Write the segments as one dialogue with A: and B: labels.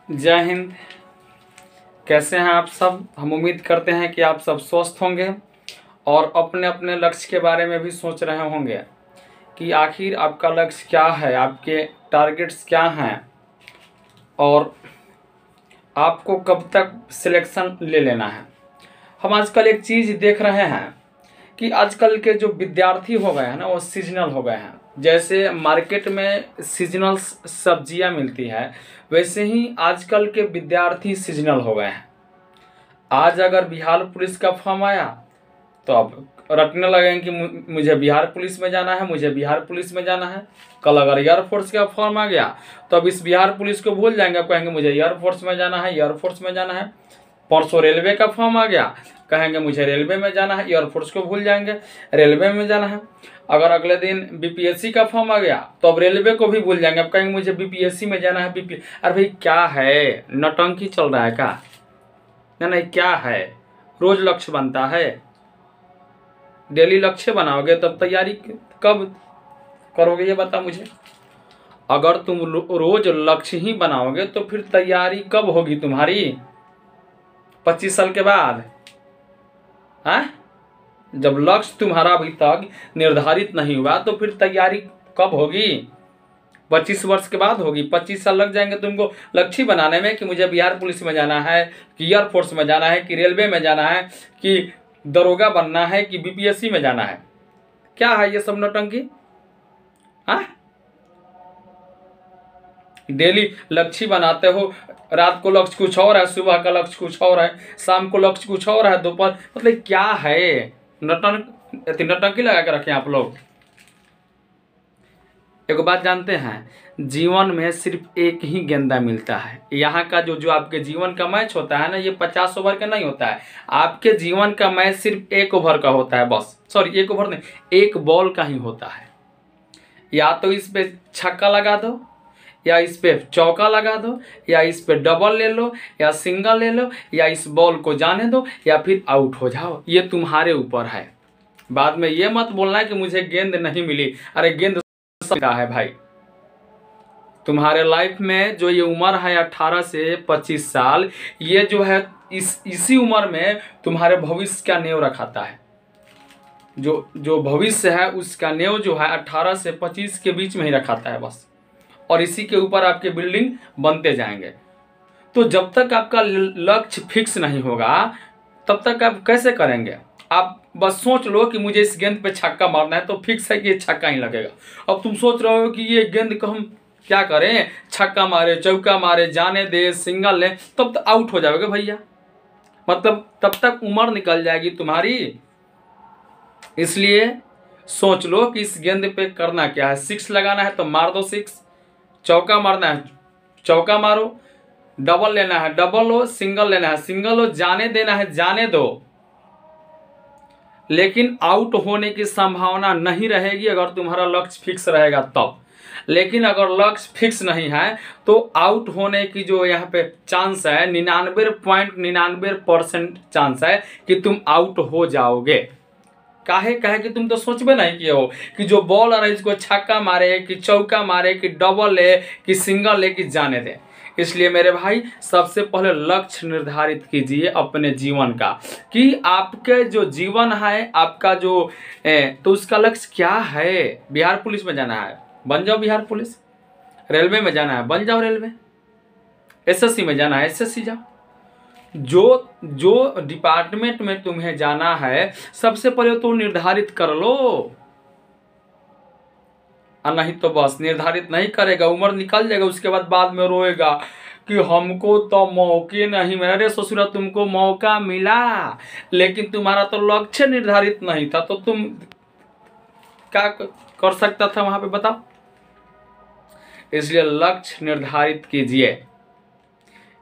A: जय हिंद। कैसे हैं आप सब? हम उम्मीद करते हैं कि आप सब स्वस्थ होंगे और अपने अपने लक्ष्य के बारे में भी सोच रहे होंगे कि आखिर आपका लक्ष्य क्या है, आपके टारगेट्स क्या हैं और आपको कब तक सिलेक्शन ले लेना है। हम आजकल एक चीज़ देख रहे हैं कि आजकल के जो विद्यार्थी हो गए हैं ना, वो सीजनल हो गए हैं। जैसे मार्केट में सीजनल सब्जियां मिलती है, वैसे ही आजकल के विद्यार्थी सीजनल हो गए हैं। आज अगर बिहार पुलिस का फॉर्म आया तो अब रटने लगेंगे कि मुझे बिहार पुलिस में जाना है, मुझे बिहार पुलिस में जाना है। कल अगर एयरफोर्स का फॉर्म आ गया तो अब इस बिहार पुलिस को भूल जाएंगे, अब कहेंगे मुझे एयरफोर्स में जाना है, एयरफोर्स में जाना है। परसों रेलवे का फॉर्म आ गया, कहेंगे मुझे रेलवे में जाना है, एयरफोर्स को भूल जाएंगे, रेलवे में जाना है। अगर अगले दिन बीपीएससी का फॉर्म आ गया तो अब रेलवे को भी भूल जाएंगे, अब कहेंगे मुझे बीपीएससी में जाना है। अरे भाई क्या है, नौटंकी चल रहा है क्या? नहीं, क्या है, रोज लक्ष्य बनता है। डेली लक्ष्य बनाओगे तब तैयारी कब करोगे ये बता मुझे। अगर तुम रोज लक्ष्य ही बनाओगे तो फिर तैयारी कब होगी तुम्हारी? 25 साल के बाद? हाँ, जब लक्ष्य तुम्हारा अभी तक निर्धारित नहीं हुआ तो फिर तैयारी कब होगी? 25 वर्ष के बाद होगी। 25 साल लग जाएंगे तुमको लक्ष्य बनाने में कि मुझे बिहार पुलिस में जाना है, कि एयरफोर्स में जाना है, कि रेलवे में जाना है, कि दरोगा बनना है, कि बीपीएससी में जाना है। क्या है ये सब नौटंकी? हाँ, डेली लक्ष्य बनाते हो, रात को लक्ष्य कुछ और है, सुबह का लक्ष्य कुछ और है, शाम को लक्ष्य कुछ और है, दोपहर, मतलब क्या है? नौटंकी लगा के रखे आप लोग। एक बात जानते हैं, जीवन में सिर्फ एक ही गेंदा मिलता है। यहाँ का जो आपके जीवन का मैच होता है ना, ये 50 ओवर का नहीं होता है। आपके जीवन का मैच सिर्फ 1 ओवर का होता है बस। सॉरी, 1 ओवर नहीं, 1 बॉल का ही होता है। या तो इस पे छक्का लगा दो, या इस पे चौका लगा दो, या इस पे डबल ले लो, या सिंगल ले लो, या इस बॉल को जाने दो, या फिर आउट हो जाओ। ये तुम्हारे ऊपर है। बाद में ये मत बोलना है कि मुझे गेंद नहीं मिली। अरे गेंद मिलता है भाई। तुम्हारे लाइफ में जो ये उम्र है 18 से 25 साल, ये जो है इसी उम्र में तुम्हारे भविष्य का नेव रखाता है। जो भविष्य है उसका नेव जो है 18 से 25 के बीच में ही रखाता है बस। और इसी के ऊपर आपके बिल्डिंग बनते जाएंगे। तो जब तक आपका लक्ष्य फिक्स नहीं होगा तब तक आप कैसे करेंगे? आप बस सोच लो कि मुझे इस गेंद पे छक्का मारना है, तो फिक्स है कि ये छक्का ही लगेगा। अब तुम सोच रहे हो कि ये गेंद को हम क्या करें, छक्का मारे, चौका मारे, जाने दे, सिंगल ले, तब तो आउट हो जाओगे भैया। मतलब तब तक उम्र निकल जाएगी तुम्हारी। इसलिए सोच लो कि इस गेंद पे करना क्या है। 6 लगाना है तो मार दो 6, चौका मारना है चौका मारो, डबल लेना है डबल लो, सिंगल लेना है सिंगल लो, जाने देना है जाने दो। लेकिन आउट होने की संभावना नहीं रहेगी अगर तुम्हारा लक्ष्य फिक्स रहेगा तब। लेकिन अगर लक्ष्य फिक्स नहीं है तो आउट होने की जो यहाँ पे चांस है 99.99% चांस है कि तुम आउट हो जाओगे। काहे कि तुम तो सोचबे नहीं किए हो कि जो बॉलर है इसको छक्का मारे, कि चौका मारे, कि डबल ले, कि सिंगल ले, कि जाने दे। इसलिए मेरे भाई, सबसे पहले लक्ष्य निर्धारित कीजिए अपने जीवन का कि आपके जो जीवन है आपका जो तो उसका लक्ष्य क्या है। बिहार पुलिस में जाना है, बन जाओ बिहार पुलिस। रेलवे में जाना है, बन जाओ रेलवे। एसएससी में जाना है, एसएससी जाओ। जो डिपार्टमेंट में तुम्हें जाना है सबसे पहले तो निर्धारित कर लो। और नहीं तो बस निर्धारित नहीं करेगा, उम्र निकल जाएगा, उसके बाद में रोएगा कि हमको तो मौके नहीं मिला। अरे ससुरा, तुमको मौका मिला लेकिन तुम्हारा तो लक्ष्य निर्धारित नहीं था, तो तुम क्या कर सकता था वहां पे बताओ। इसलिए लक्ष्य निर्धारित कीजिए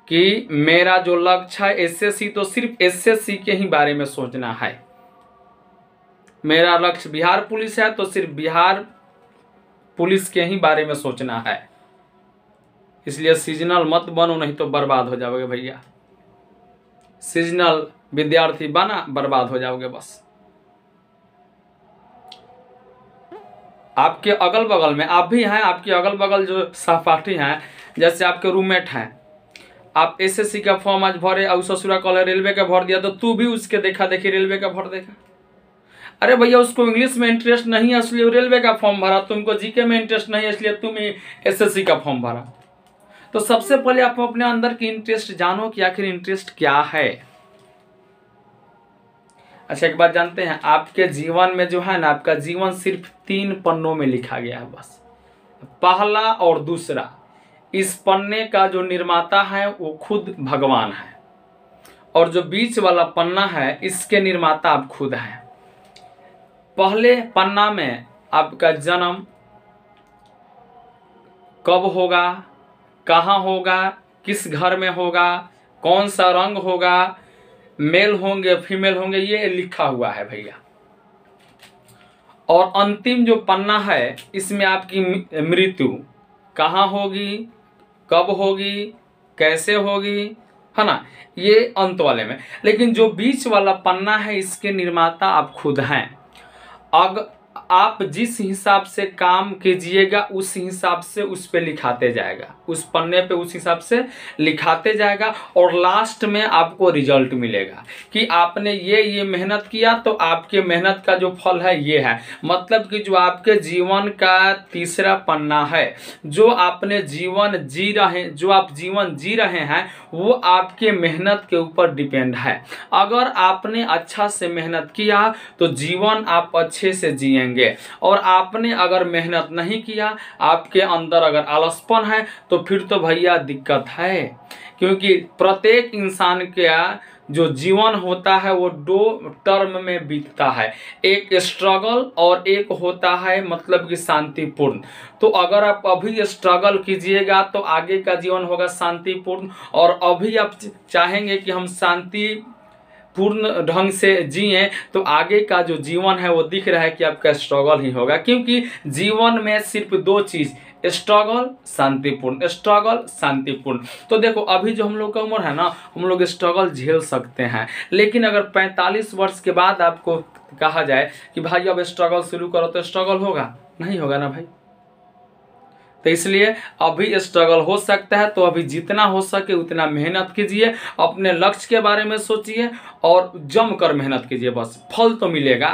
A: कि मेरा जो लक्ष्य है एसएससी, तो सिर्फ एसएससी के ही बारे में सोचना है। मेरा लक्ष्य बिहार पुलिस है तो सिर्फ बिहार पुलिस के ही बारे में सोचना है। इसलिए सीजनल मत बनो, नहीं तो बर्बाद हो जाओगे भैया। सीजनल विद्यार्थी बना, बर्बाद हो जाओगे बस। आपके अगल बगल में आप भी हैं, आपके अगल बगल जो सहपाठी हैं, जैसे आपके रूममेट हैं, आप एसएससी का फॉर्म आज भरे और ससुरा कॉलेज रेलवे का भर दिया, तो तू भी उसके देखा देखी रेलवे का भर देगा। अरे भैया उसको इंग्लिश में इंटरेस्ट नहीं है इसलिए रेलवे का फॉर्म भरा, तुमको जीके में इंटरेस्ट नहीं है इसलिए तुम एसएससी का फॉर्म भरा। तो सबसे पहले आप अपने अंदर की इंटरेस्ट जानो कि आखिर इंटरेस्ट क्या है। अच्छा एक बात जानते हैं, आपके जीवन में जो है ना, आपका जीवन सिर्फ 3 पन्नों में लिखा गया है बस, पहला और दूसरा। इस पन्ने का जो निर्माता है वो खुद भगवान है, और जो बीच वाला पन्ना है इसके निर्माता आप खुद हैं। पहले पन्ना में आपका जन्म कब होगा, कहाँ होगा, किस घर में होगा, कौन सा रंग होगा, मेल होंगे फीमेल होंगे, ये लिखा हुआ है भैया। और अंतिम जो पन्ना है इसमें आपकी मृत्यु कहाँ होगी, कब होगी, कैसे होगी, है ना, ये अंत वाले में। लेकिन जो बीच वाला पन्ना है इसके निर्माता आप खुद हैं। अगर आप जिस हिसाब से काम कीजिएगा उस हिसाब से उस पे लिखाते जाएगा, उस पन्ने पे उस हिसाब से लिखाते जाएगा, और लास्ट में आपको रिजल्ट मिलेगा कि आपने ये मेहनत किया तो आपके मेहनत का जो फल है ये है। मतलब कि जो आपके जीवन का तीसरा पन्ना है, जो आपने जीवन जी रहे हैं वो आपके मेहनत के ऊपर डिपेंड है। अगर आपने अच्छा से मेहनत किया तो जीवन आप अच्छे से जिएंगे, और आपने अगर मेहनत नहीं किया, आपके अंदर अगर आलसपन है, तो फिर तो भैया दिक्कत है। क्योंकि प्रत्येक इंसान का जो जीवन होता है वो 2 टर्म में बीतता है, एक स्ट्रगल और एक होता है मतलब कि शांतिपूर्ण। तो अगर आप अभी स्ट्रगल कीजिएगा तो आगे का जीवन होगा शांतिपूर्ण, और अभी आप चाहेंगे कि हम शांति पूर्ण ढंग से जिए तो आगे का जो जीवन है वो दिख रहा है कि आपका स्ट्रगल ही होगा। क्योंकि जीवन में सिर्फ 2 चीज, स्ट्रगल शांतिपूर्ण, स्ट्रगल शांतिपूर्ण। तो देखो अभी जो हम लोग का उम्र है ना, हम लोग स्ट्रगल झेल सकते हैं, लेकिन अगर 45 वर्ष के बाद आपको कहा जाए कि भाई अब स्ट्रगल शुरू करो, तो स्ट्रगल होगा? नहीं होगा ना भाई। तो इसलिए अभी स्ट्रगल हो सकता है, तो अभी जितना हो सके उतना मेहनत कीजिए, अपने लक्ष्य के बारे में सोचिए और जमकर मेहनत कीजिए, बस फल तो मिलेगा।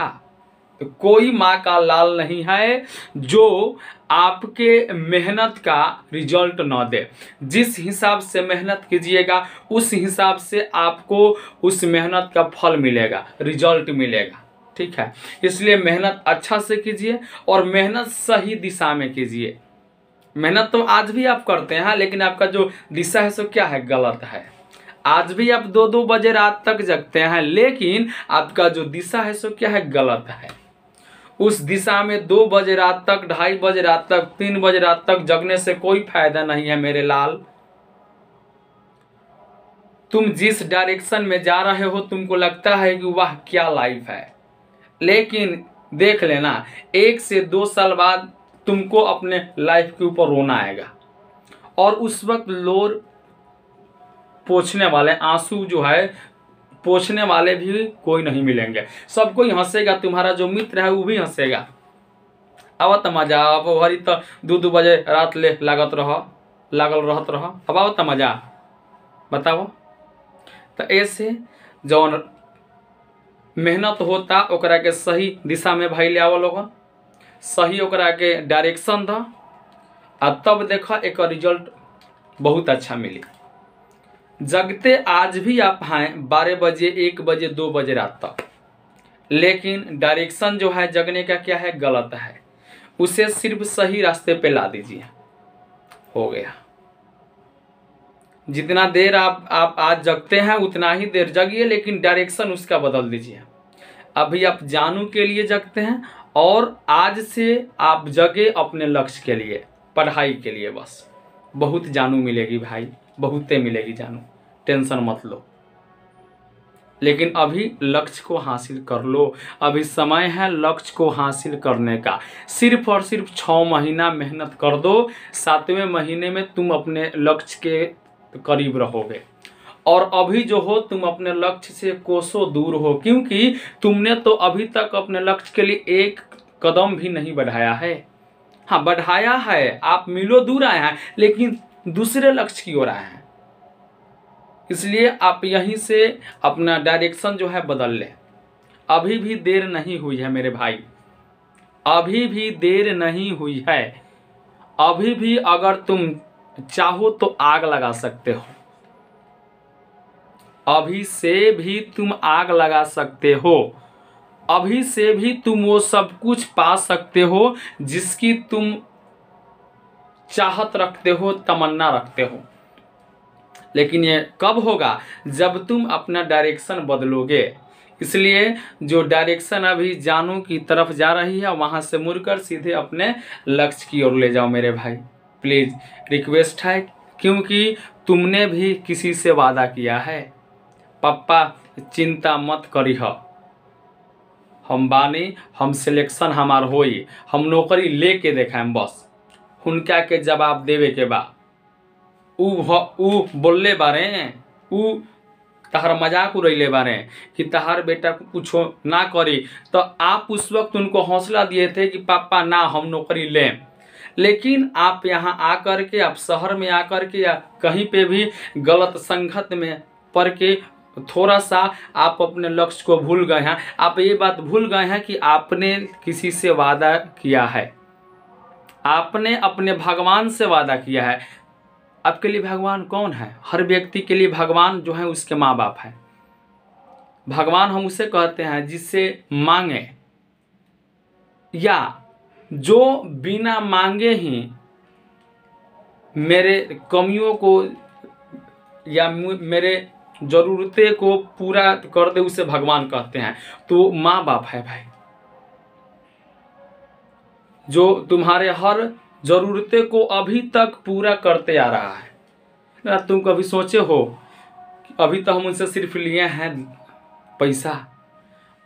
A: तो कोई माँ का लाल नहीं है जो आपके मेहनत का रिजल्ट ना दे। जिस हिसाब से मेहनत कीजिएगा उस हिसाब से आपको उस मेहनत का फल मिलेगा, रिजल्ट मिलेगा। ठीक है, इसलिए मेहनत अच्छा से कीजिए और मेहनत सही दिशा में कीजिए। मेहनत तो आज भी आप करते हैं, लेकिन आपका जो दिशा है सो क्या है, गलत है। आज भी आप 2-2 बजे रात तक जगते हैं, लेकिन आपका जो दिशा है सो क्या है, गलत है। उस दिशा में 2 बजे रात तक, 2:30 बजे रात तक, 3 बजे रात तक जगने से कोई फायदा नहीं है मेरे लाल। तुम जिस डायरेक्शन में जा रहे हो तुमको लगता है कि वाह क्या लाइफ है, लेकिन देख लेना 1 से 2 साल बाद तुमको अपने लाइफ के ऊपर रोना आएगा, और उस वक्त लोर पोंछने वाले, आंसू जो है पोंछने वाले भी कोई नहीं मिलेंगे। सब कोई हंसेगा, तुम्हारा जो मित्र है वो भी हंसेगा। अब तो मजा, अब हरी तो 2-2 बजे रात ले लागल रहत रह, अब आओ तो मजा, बताओ। तो ऐसे जौन मेहनत होता ओकरा के सही दिशा में भाई ले आवो लोगन, सही ओकरा के डायरेक्शन द, आ तब देखा एक रिजल्ट बहुत अच्छा मिली। जगते आज भी आप हैं 12 बजे, 1 बजे, 2 बजे रात तक, लेकिन डायरेक्शन जो है जगने का क्या है, गलत है। उसे सिर्फ सही रास्ते पे ला दीजिए, हो गया। जितना देर आप आज जगते हैं उतना ही देर जगिए, लेकिन डायरेक्शन उसका बदल दीजिए। अभी आप जानू के लिए जगते हैं, और आज से आप जगे अपने लक्ष्य के लिए, पढ़ाई के लिए। बस बहुत जानू मिलेगी भाई, बहुते मिलेगी जानू, टेंशन मत लो। लेकिन अभी लक्ष्य को हासिल कर लो, अभी समय है लक्ष्य को हासिल करने का। सिर्फ और सिर्फ 6 महीना मेहनत कर दो, 7वें महीने में तुम अपने लक्ष्य के करीब रहोगे। और अभी जो हो तुम अपने लक्ष्य से कोसों दूर हो, क्योंकि तुमने तो अभी तक अपने लक्ष्य के लिए 1 कदम भी नहीं बढ़ाया है। हाँ बढ़ाया है, आप मीलों दूर आए हैं, लेकिन दूसरे लक्ष्य की ओर आए हैं। इसलिए आप यहीं से अपना डायरेक्शन जो है बदल लें। अभी भी देर नहीं हुई है मेरे भाई, अभी भी देर नहीं हुई है। अभी भी अगर तुम चाहो तो आग लगा सकते हो, अभी से भी तुम आग लगा सकते हो, अभी से भी तुम वो सब कुछ पा सकते हो जिसकी तुम चाहत रखते हो, तमन्ना रखते हो। लेकिन ये कब होगा? जब तुम अपना डायरेक्शन बदलोगे। इसलिए जो डायरेक्शन अभी जानू की तरफ जा रही है वहां से मुड़कर सीधे अपने लक्ष्य की ओर ले जाओ मेरे भाई, प्लीज रिक्वेस्ट है। क्योंकि तुमने भी किसी से वादा किया है, पप्पा चिंता मत करीह, हम बानी, हम सिलेक्शन हमार होई, हम नौकरी लेके देखाएम बस। हुनका के जवाब देवे के बा। ऊ बोलले बारे, ऊ तहार मजाक उड़ैले बारे कि तहार बेटा कुछो ना करी, तो आप उस वक्त उनको हौसला दिए थे कि पापा ना हम नौकरी लें। लेकिन आप यहाँ आकर के, आप शहर में आकर के या कहीं पे भी गलत संगत में पढ़ के थोड़ा सा आप अपने लक्ष्य को भूल गए हैं। आप ये बात भूल गए हैं कि आपने किसी से वादा किया है, आपने अपने भगवान से वादा किया है। आपके लिए भगवान कौन है? हर व्यक्ति के लिए भगवान जो है उसके माँ बाप है। भगवान हम उसे कहते हैं जिससे मांगे, या जो बिना मांगे ही मेरे कमियों को या मेरे जरूरतें को पूरा कर दे, उसे भगवान कहते हैं। तो माँ बाप है भाई, जो तुम्हारे हर जरूरतें को अभी तक पूरा करते आ रहा है ना। तुम कभी सोचे हो कि अभी तो हम उनसे सिर्फ लिए हैं पैसा,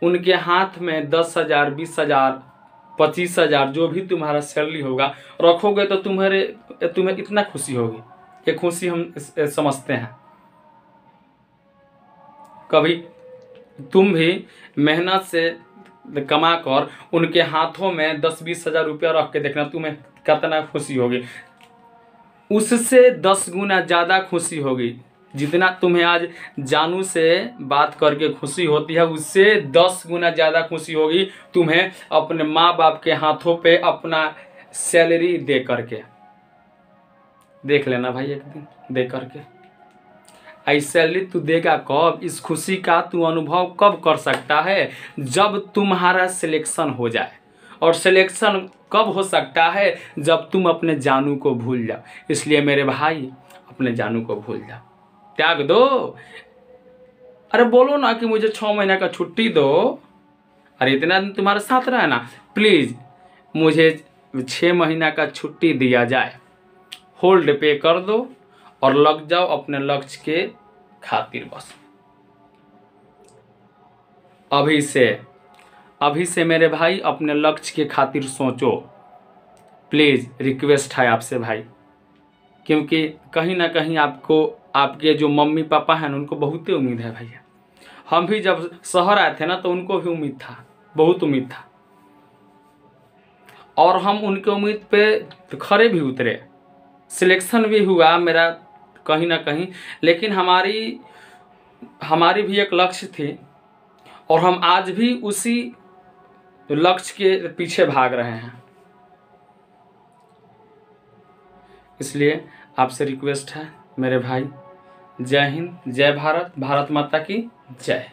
A: उनके हाथ में 10,000, 20,000, 25,000 जो भी तुम्हारा सैलरी होगा रखोगे तो तुम्हें इतना खुशी होगी। ये खुशी हम समझते हैं। कभी तुम भी मेहनत से कमा कर उनके हाथों में 10-20 हज़ार रुपया रख के देखना, तुम्हें कितना खुशी होगी। उससे 10 गुना ज़्यादा खुशी होगी। जितना तुम्हें आज जानू से बात करके खुशी होती है, उससे 10 गुना ज़्यादा खुशी होगी तुम्हें अपने माँ बाप के हाथों पे अपना सैलरी दे करके। देख लेना भाई, एक दिन दे करके। सैलरी तू देगा कब? इस खुशी का तू अनुभव कब कर सकता है? जब तुम्हारा सिलेक्शन हो जाए। और सिलेक्शन कब हो सकता है? जब तुम अपने जानू को भूल जाओ। इसलिए मेरे भाई अपने जानू को भूल जाओ, त्याग दो। अरे बोलो ना कि मुझे 6 महीने का छुट्टी दो। अरे इतना दिन तुम्हारे साथ रहा ना, प्लीज मुझे 6 महीना का छुट्टी दिया जाए। होल्ड पे कर दो और लग जाओ अपने लक्ष्य के खातिर बस। अभी से मेरे भाई अपने लक्ष्य के खातिर सोचो, प्लीज रिक्वेस्ट है आपसे भाई। क्योंकि कहीं ना कहीं आपको, आपके जो मम्मी पापा हैं उनको बहुत ही उम्मीद है भैया। हम भी जब शहर आए थे ना तो उनको भी उम्मीद था, बहुत उम्मीद था, और हम उनके उम्मीद पे खरे भी उतरे। सिलेक्शन भी हुआ मेरा कहीं ना कहीं, लेकिन हमारी भी एक लक्ष्य थी और हम आज भी उसी लक्ष्य के पीछे भाग रहे हैं। इसलिए आपसे रिक्वेस्ट है मेरे भाई, जय हिंद, जय भारत, भारत माता की जय।